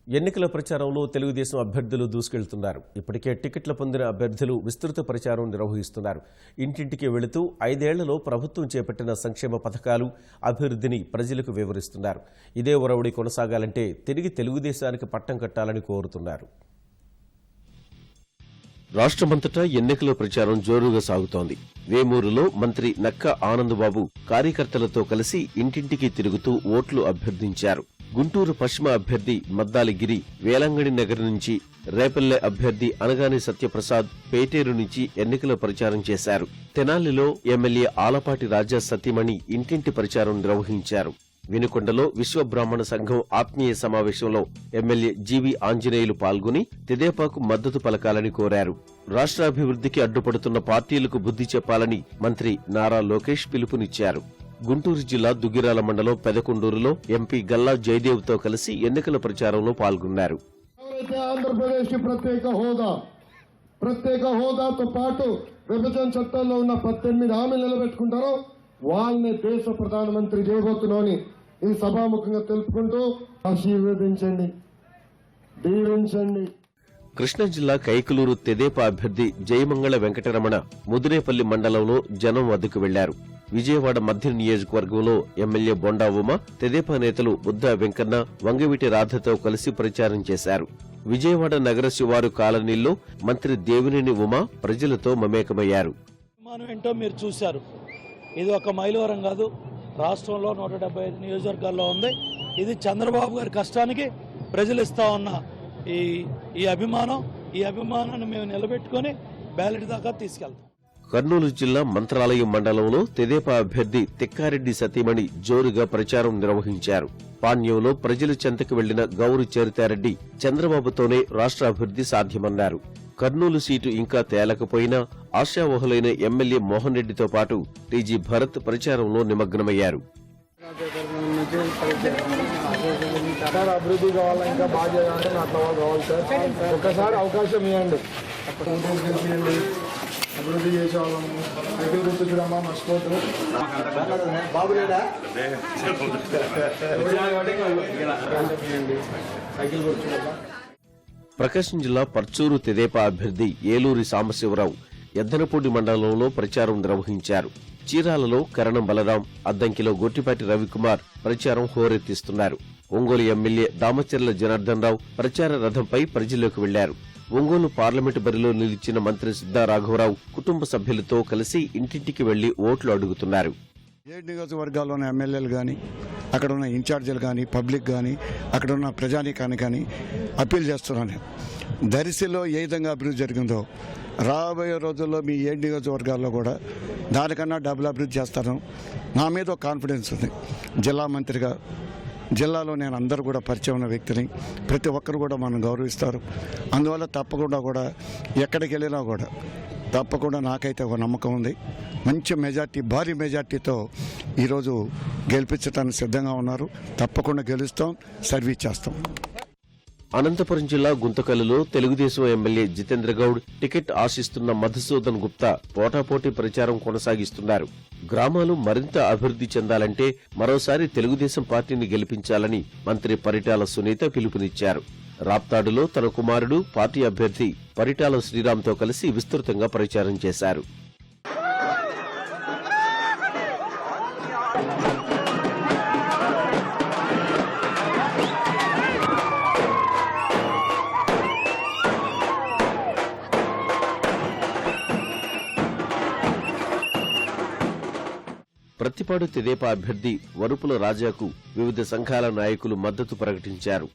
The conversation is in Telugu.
ఎన్నికల ప్రచారంలో తెలుగుదేశం అభ్యర్థులు దూసుకెళ్తున్నారు. ఇప్పటికే టికెట్ల పొందిన అభ్యర్థులు విస్తృత ప్రచారం నిర్వహిస్తున్నారు. ఇంటింటికి వెళుతూ 5 ఏళ్లలో ప్రభుత్వం చేపట్టిన సంక్షేమ పథకాలు, అభివృద్ధిని ప్రజలకు వివరిస్తున్నారు. ఇదే ఒరవడి కొనసాగాలంటే తిరిగి తెలుగుదేశానికి పట్టం కట్టాలని కోరుతున్నారు. రాష్ట్రమంతటా ఎన్నికల ప్రచారం జోరుగా సాగుతోంది. వేమూరులో మంత్రి నక్కా ఆనందబాబు కార్యకర్తలతో కలిసి ఇంటింటికి తిరుగుతూ ఓట్లు అభ్యర్థించారు. గుంటూరు పశ్చిమ అభ్యర్థి మద్దాలిగిరి వేలంగడి నగర్ నుంచి, రేపల్లె అభ్యర్థి అనగాని సత్యప్రసాద్ పేటేరు నుంచి ఎన్నికల ప్రచారం చేశారు. తెనాలిలో ఎమ్మెల్యే ఆలపాటి రాజా సతీమణి ఇంటింటి ప్రచారం నిర్వహించారు. వినుకొండలో విశ్వబ్రాహ్మణ సంఘం ఆత్మీయ సమావేశంలో ఎమ్మెల్యే జీవీ ఆంజనేయులు పాల్గొని తెదేపాకు మద్దతు పలకాలని కోరారు. రాష్ట్రాభివృద్ధికి అడ్డుపడుతున్న పార్టీలకు బుద్ధి చెప్పాలని మంత్రి నారా లోకేష్ పిలుపునిచ్చారు. గుంటూరు జిల్లా దుగ్గిరాల మండలం పెదకొండూరులో ఎంపీ గల్లా జయదేవ్తో కలిసి ఎన్నికల ప్రచారంలో పాల్గొన్నారు. ఆంధ్రప్రదేశ్ ప్రత్యేక హోదాతో పాటు విభజన చట్టంలో ఉన్న 18 హామీలు నిలబెట్టుకుంటారో వాళ్ళని దేశ ప్రధానమంత్రి చేయబోతున్నామని ఈ సభాముఖంగా తెలుపుకుంటూ ఆశీర్వదించండి, దీవించండి. కృష్ణా జిల్లా కైకలూరు తెదేపా అభ్యర్థి జయమంగళ వెంకటరమణ ముదినేపల్లి మండలంలో జనం వద్దకు వెళ్లారు. విజయవాడ మధ్య నియోజకవర్గంలో ఎమ్మెల్యే బొండా ఉమ, తెదేపా నేతలు బుద్ధా వెంకన్న, వంగవీటి రాధతో కలిసి ప్రచారం చేశారు. విజయవాడ నగర శివారు కాలనీల్లో మంత్రి దేవినేని ఉమ ప్రజలతో మమేకమయ్యారు. ఏంటో మీరు చూశారు, ఇది ఒక మైలువరం కాదు, రాష్ట్రంలో 175 నియోజకవర్గాల్లో ఉంది. ఇది చంద్రబాబు గారి కష్టానికి ప్రజలు ఇస్తా ఉన్న ఈ అభిమానాన్ని మేము నిలబెట్టుకుని బ్యాలెట్ దాకా తీసుకెళ్తాం. కర్నూలు జిల్లా మంత్రాలయం మండలంలో తెదేపా అభ్యర్థి తిక్కారెడ్డి సతీమణి జోరుగా ప్రచారం నిర్వహించారు. పాణ్యంలో ప్రజల చెంతకు వెళ్లిన గౌరు చరితారెడ్డి చంద్రబాబుతోనే రాష్ట్ర అభివృద్ధి సాధ్యమన్నారు. కర్నూలు సీటు ఇంకా తేలకపోయినా ఆశావహులైన ఎమ్మెల్యే మోహన్ రెడ్డితో పాటు టీజీ భరత్ ప్రచారంలో నిమగ్నమయ్యారు. అభివృద్ధి కావాలా, ఇంకా బాగా చేయాలంటే నాకు కావాలి సార్, ఒక్కసారి అవకాశం ఇవ్వండి, అభివృద్ధి చేసేవాళ్ళము. సైకిల్ గుర్తుకురామా మర్చిపోతారు. సైకిల్ గుర్తుకురా. ప్రకాశం జిల్లా పర్చూరు తెదేపా అభ్యర్థి ఏలూరి సాంబశివరావు ఎద్దనపూడి మండలంలో ప్రచారం నిర్వహించారు. చీరాలలో కరణం బలరాం, అద్దంకిలో గొట్టిపాటి రవికుమార్ ప్రచారం హోరెత్తిస్తున్నారు. ఒంగోలు ఎమ్మెల్యే దామచర్ల జనార్దన్ రావు ప్రచార రథంపై ప్రజల్లోకి వెళ్లారు. ఒంగోలు పార్లమెంటు బరిలో నిలిచిన మంత్రి సిద్ధా రాఘవరావు కుటుంబ సభ్యులతో కలిసి ఇంటింటికి వెళ్లి ఓట్లు అడుగుతున్నారు. 7 నియోజకవర్గాల్లోని ఎమ్మెల్యేలు కానీ, అక్కడ ఉన్న ఇన్ఛార్జీలు కానీ, పబ్లిక్ కానీ, అక్కడ ఉన్న ప్రజానీకాన్ని కానీ అప్పీల్ చేస్తున్నాను. దరిసిలో ఏ విధంగా అభివృద్ధి జరిగిందో రాబోయే రోజుల్లో మీ 7 నియోజకవర్గాల్లో కూడా దానికన్నా డబుల్ అభివృద్ధి చేస్తాను. నా మీద ఒక కాన్ఫిడెన్స్ ఉంది. జిల్లా మంత్రిగా జిల్లాలో నేను అందరూ కూడా పరిచయం ఉన్న వ్యక్తిని, ప్రతి ఒక్కరు కూడా మనం గౌరవిస్తారు. అందువల్ల తప్పకుండా కూడా ఎక్కడికి వెళ్ళినా కూడా తప్పకుండా నాకైతే ఒక నమ్మకం ఉంది. మంచి మెజార్టీ, భారీ మెజార్టీతో ఈరోజు గెలిపించడానికి సిద్ధంగా ఉన్నారు. తప్పకుండా గెలుస్తాం, సర్వీస్ చేస్తాం. అనంతపురం జిల్లా గుంతకల్లులో తెలుగుదేశం ఎమ్మెల్యే జితేంద్ర గౌడ్ టికెట్ ఆశిస్తున్న మధుసూదన్ గుప్తా పోటాపోటీ ప్రచారం కొనసాగిస్తున్నారు. గ్రామాలు మరింత అభివృద్ధి చెందాలంటే మరోసారి తెలుగుదేశం పార్టీని గెలిపించాలని మంత్రి పరిటాల సునీత పిలుపునిచ్చారు. రాప్తాడులో తన కుమారుడు పార్టీ అభ్యర్థి పరిటాల శ్రీరామ్తో కలిసి విస్తృతంగా ప్రచారం చేశారు. ప్రతిపాడు తెదేపా అభ్యర్థి వరుపుల రాజాకు వివిధ సంఘాల నాయకులు మద్దతు ప్రకటించారు.